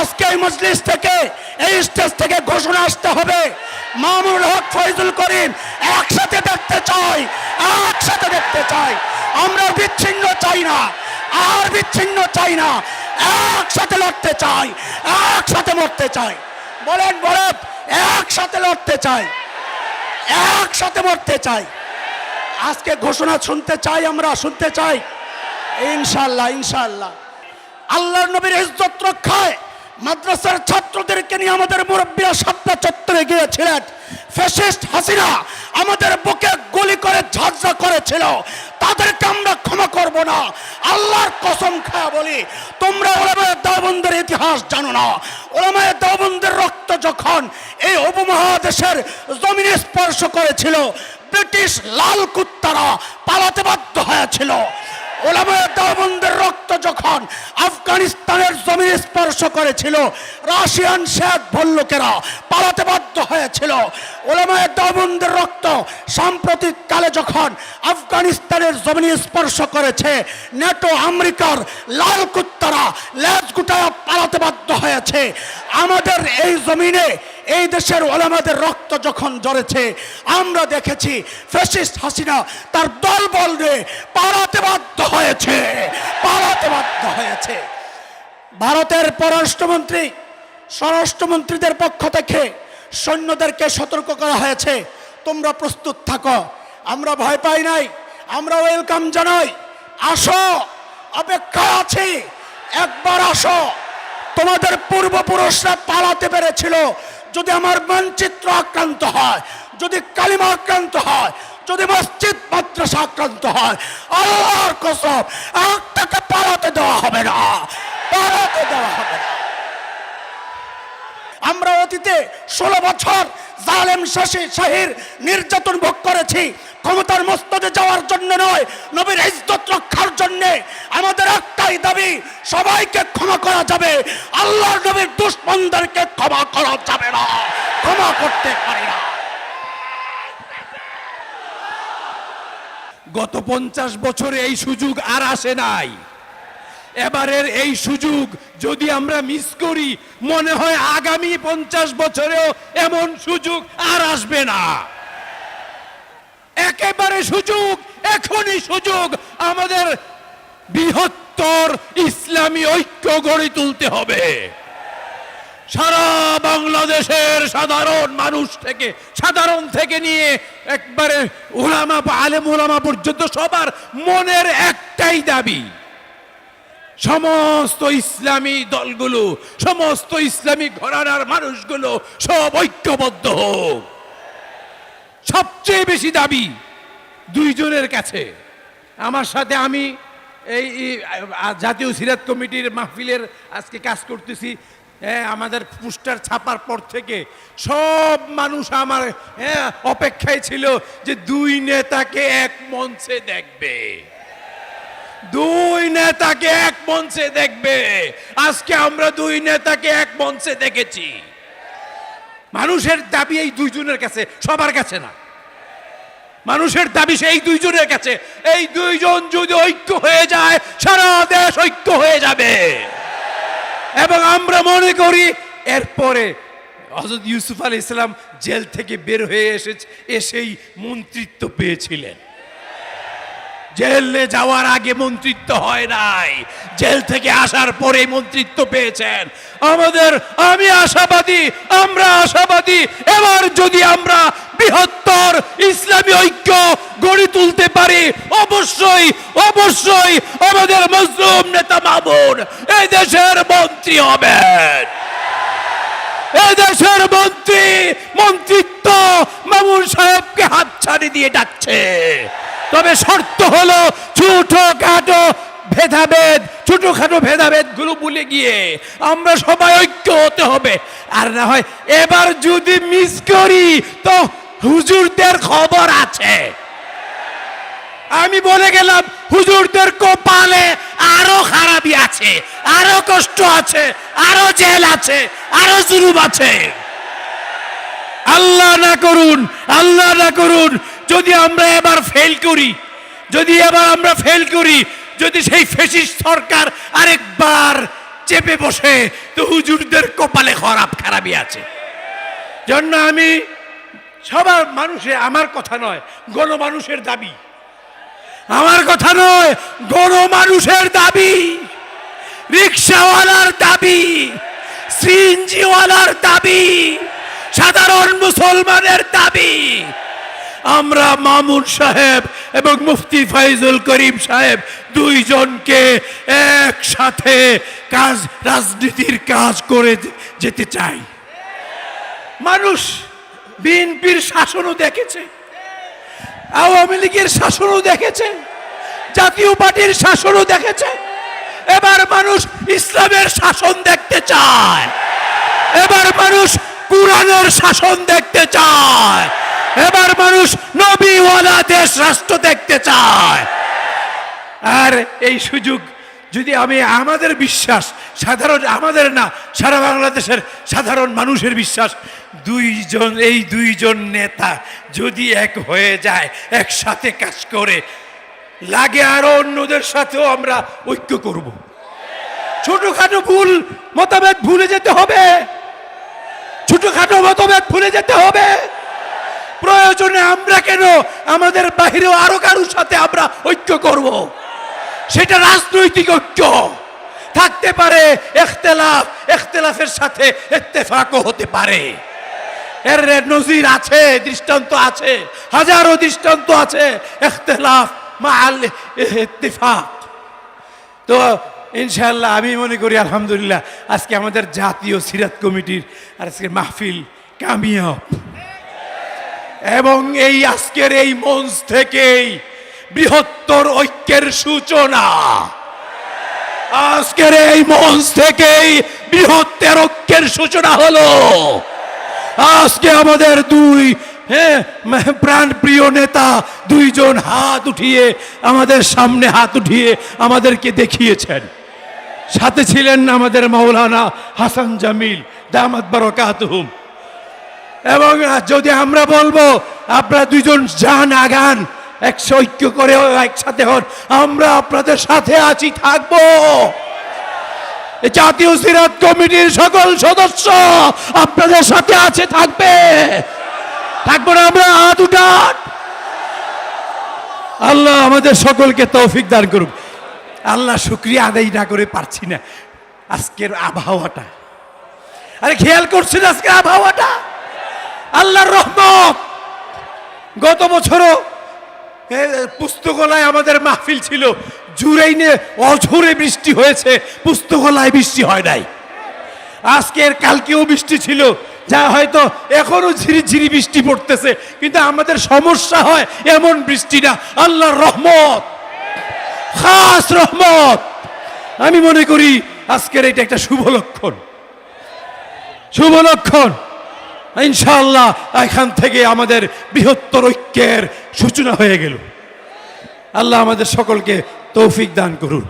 আজকে এই মজলিস থেকে, এই স্টেজ থেকে ঘোষণা আসতে হবে, মামুনুল হক, ফয়জুল করিম একসাথে দেখতে চাই, একসাথে দেখতে চাই। আমরা বিচ্ছিন্ন চাই না, আর বিচ্ছিন্ন চাই না, একসাথে লড়তে চাই, একসাথে মরতে চাই। বলেন বলেন, একসাথে লড়তে চাই, একসাথে মরতে চাই। আজকে ঘোষণা শুনতে চাই, আমরা শুনতে চাই ইনশাআল্লাহ, ইনশাআল্লাহ। আল্লাহর নবীর ইজ্জত রক্ষায় মাদ্রাসার ছাত্রদেরকে নিয়ে আমাদের মুরব্বীরা শাপলা চত্বরে গিয়েছিলেন। ফ্যাসিস্ট হাসিনা আমাদের বুকে গুলি করে ঝাঁঝরা করেছিল, তাদেরকে আমরা ক্ষমা করব না। আল্লাহর কসম খায়া বলি, তোমরা উলামায়ে দেওবন্দের ইতিহাস জানো না। উলামায়ে দেওবন্দের রক্ত যখন এই উপমহাদেশের জমিনে স্পর্শ করেছিল, ব্রিটিশ লাল কুত্তারা পালাতে বাধ্য হয়েছিল। উলামায়ে দেওবন্দের রক্ত যখন আফগানিস্তানের জমিনে স্পর্শ করেছিল, রাশিয়ান শেখ ভল্লুকেরা পালাতে বাধ্য হয়েছিল। উলামায়ে দেওবন্দের রক্ত সাম্প্রতিক কালে যখন আফগানিস্তানের জমিনে স্পর্শ করেছে, নেটো আমেরিকার লাল কুত্তারা লেজ গুটায়া পালাতে বাধ্য হয়েছে। আমাদের এই জমিনে এই দেশের ওলামাদের রক্ত যখন ঝরেছে, আমরা দেখেছি ফ্যাসিস্ট হাসিনা তার দলবল নিয়ে পালাতে বাধ্য হয়েছে, পালাতে বাধ্য হয়েছে। ভারতের পররাষ্ট্রমন্ত্রী, স্বরাষ্ট্রমন্ত্রীদের পক্ষ থেকে সৈন্যদেরকে সতর্ক করা হয়েছে, তোমরা প্রস্তুত থাকো। আমরা ভয় পাই নাই, আমরা ওয়েলকাম জানাই। আসো, অপেক্ষা আছি, একবার আসো। তোমাদের পূর্বপুরুষরা পালাতে পেরেছিল। যদি আমার মানচিত্র আক্রান্ত হয়, যদি কালিমা আক্রান্ত হয়, যদি মসজিদ মাদ্রাসা আক্রান্ত হয়, আল্লাহর কসম একটাকে পালাতে দেওয়া হবে না, পালাতে দেওয়া হবে না। আমরা অতীতে 16 বছর জালেম শাহীর নির্যাতন ভোগ করেছি, ক্ষমতার মস্তদে যাওয়ার জন্য নয়, নবীর ইজ্জত রক্ষার জন্য। আমাদের একটাই দাবি, সবাইকে ক্ষমা করা যাবে, আল্লাহর নবীর দুশমনদেরকে ক্ষমা করা যাবে না, ক্ষমা করতে পারি না। গত 50 বছরে এই সুযোগ আর আসে নাই। এবারের এই সুযোগ যদি আমরা মিস করি, মনে হয় আগামী 50 বছরেও এমন সুযোগ আর আসবে না। একেবারে সুযোগ, এখনই সুযোগ। আমাদের বৃহত্তর ইসলামী ঐক্য গড়ে তুলতে হবে। সারা বাংলাদেশের সাধারণ মানুষ থেকে, সাধারণ থেকে নিয়ে একবারে উলামা, আলেম উলামা পর্যন্ত সবার মনের একটাই দাবি, সমস্ত ইসলামী দলগুলো, সমস্ত ইসলামী ঘরানার মানুষগুলো সব ঐক্যবদ্ধ হোক। সবচেয়ে বেশি দাবি দুইজনের কাছে। আমার সাথে আমি এই জাতীয় সিরাত কমিটির মাহফিলের আজকে কাজ করতেছি। আমাদের পোস্টার ছাপার পর থেকে সব মানুষ আমার অপেক্ষায় ছিল যে দুই নেতাকে এক মঞ্চে দেখবে, দুই নেতাকে এক মঞ্চে দেখবে। আজকে আমরা দুই নেতাকে এক মঞ্চে দেখেছি। মানুষের দাবি এই দুইজনের কাছে, সবার কাছে না। মানুষের দাবি সেই দুইজনের কাছে। এই দুইজন যদি ঐক্য হয়ে যায়, সারা দেশ ঐক্য হয়ে যাবে। এবং আমরা মনে করি এরপরে হযরত ইউসুফ আলাইহিস সালাম জেল থেকে বের হয়ে এসেই মন্ত্রিত্ব পেয়েছিলেন। জেলে যাওয়ার আগে মন্ত্রিত্ব হয় নাই, জেল থেকে আসার পরে মন্ত্রিত্ব পেয়েছেন। আমি আশাবাদী, আমরা আশাবাদী, এবার যদি আমরা বৃহত্তর ইসলামী ঐক্য গড়ে তুলতে পারি, অবশ্যই অবশ্যই আমাদের মজলুম নেতা মামুন এই দেশের মন্ত্রী হবেন। এই দেশের মন্ত্রিত্ব মামুন সাহেবকে হাতছানি দিয়ে ডাকছে। তবে শর্ত হলো ছোটখাটো ভেদাভেদ গুলো ভুলে গিয়ে আমরা সবাই ঐক্য হতে হবে। আর না হয় এবার যদি মিস করি তো হুজুরদের খবর আছে। আমি বলে গেলাম, হুজুরদের কপালে আরো খারাপই আছে, আরো কষ্ট আছে, আরো জেল আছে, আরো জুলুম আছে। আল্লাহ না করুন, আল্লাহ না করুন, যদি আমরা এবার ফেল করি, যদি সেই ফ্যাসিস্ট সরকার আরেকবার চেপে বসে, তো হুজুরদের কপালে খারাপই আছে। জন্য আমি সবার মানুষের, আমার কথা নয়, গণমানুষের দাবি, আমার কথা নয়, গণমানুষের দাবি, রিক্সাওয়ালার দাবি, সিএনজিওয়ালার দাবি, সাধারণ মুসলমানের দাবি, আমরা মামুন সাহেব এবং মুফতি ফয়জুল করিম সাহেব দুইজনকে একসাথে রাজনীতির কাজ করে যেতে চাই। মানুষ বিএনপির শাসনও দেখেছে, আওয়ামী লীগের শাসনও দেখেছে, জাতীয় পার্টির শাসনও দেখেছে। এবার মানুষ ইসলামের শাসন দেখতে চায়, এবার মানুষ কুরআনের শাসন দেখতে চায়, এবার মানুষ নবীওয়ালা দেশ রাষ্ট্র দেখতে চায়। আর এই সুযোগ যদি আমাদের বিশ্বাস, সাধারণ, আমাদের না, সারা বাংলাদেশের সাধারণ মানুষের বিশ্বাস, এই দুইজন নেতা যদি এক হয়ে যায়, একসাথে কাজ করে, লাগে আরো অন্যদের সাথেও আমরা ঐক্য করব। ছোটখাটো মতভেদ ভুলে যেতে হবে, ছোটখাটো মতভেদ ভুলে যেতে হবে। প্রয়োজনে আমরা কেন, আমাদের বাহিরেও আরো কারোর সাথে আমরা ঐক্য করব। সেটা রাজনৈতিক ঐক্য থাকতে পারে, ইখতিলাফের সাথে ইত্তেফাকও হতে পারে। এর নজির আছে, দৃষ্টান্ত আছে, হাজারো দৃষ্টান্ত আছে ইখতিলাফ মাআল ইত্তিফাক। তো ইনশাআল্লাহ আমি মনে করি আলহামদুলিল্লাহ আজকে আমাদের জাতীয় সিরাত কমিটির আজকে মাহফিল কামিয়াব, এবং এই আজকের এই মঞ্চ থেকেই বৃহত্তর ঐক্যের সূচনা। আজকের এই মঞ্চ থেকেই বৃহত্তর ঐক্যের সূচনা হলো। আজকে আমাদের দুই প্রাণ প্রিয় নেতা দুইজন হাত উঠিয়ে, আমাদের সামনে হাত উঠিয়ে আমাদেরকে দেখিয়েছেন। সাথে ছিলেন আমাদের মাওলানা হাসান জামিল দামাত বারাকাতুহুম। এবং যদি আমরা বলবো আপনারা দুইজন যান আগান, একশো ঐক্য করে একসাথে হন, আমরা আপনাদের সাথে আছি, থাকবো। জাতীয় সিরাত কমিটির সকল সদস্য আপনাদের সাথে আছে, থাকবে, থাকবো না আমরা। হাত উঠান। আল্লাহ আমাদের সকলকে তৌফিক দান করুক। আল্লাহ শুকরিয়া আদায় না করে পারছি না। আজকের আবহাওয়াটা, আরে খেয়াল করছেন আজকের আবহাওয়াটা? আল্লাহর রহমত। গত বছরও পুস্তকলায় আমাদের মাহফিল ছিল, জুরাইনে অঝোরে বৃষ্টি হয়েছে, পুস্তকলায় বৃষ্টি হয় নাই। আজকের কালকেও বৃষ্টি ছিল, যা হয়তো এখনো ঝিরিঝিরি বৃষ্টি পড়তেছে, কিন্তু আমাদের সমস্যা হয় এমন বৃষ্টি না, আল্লাহর রহমত, খাস রহমত। আমি মনে করি আজকের এটা একটা শুভ লক্ষণ, শুভ লক্ষণ। ইনশাআল্লাহ এখান থেকে আমাদের বৃহত্তর ঐক্যের সূচনা হয়ে গেল। আল্লাহ আমাদের সকলকে তৌফিক দান করুন।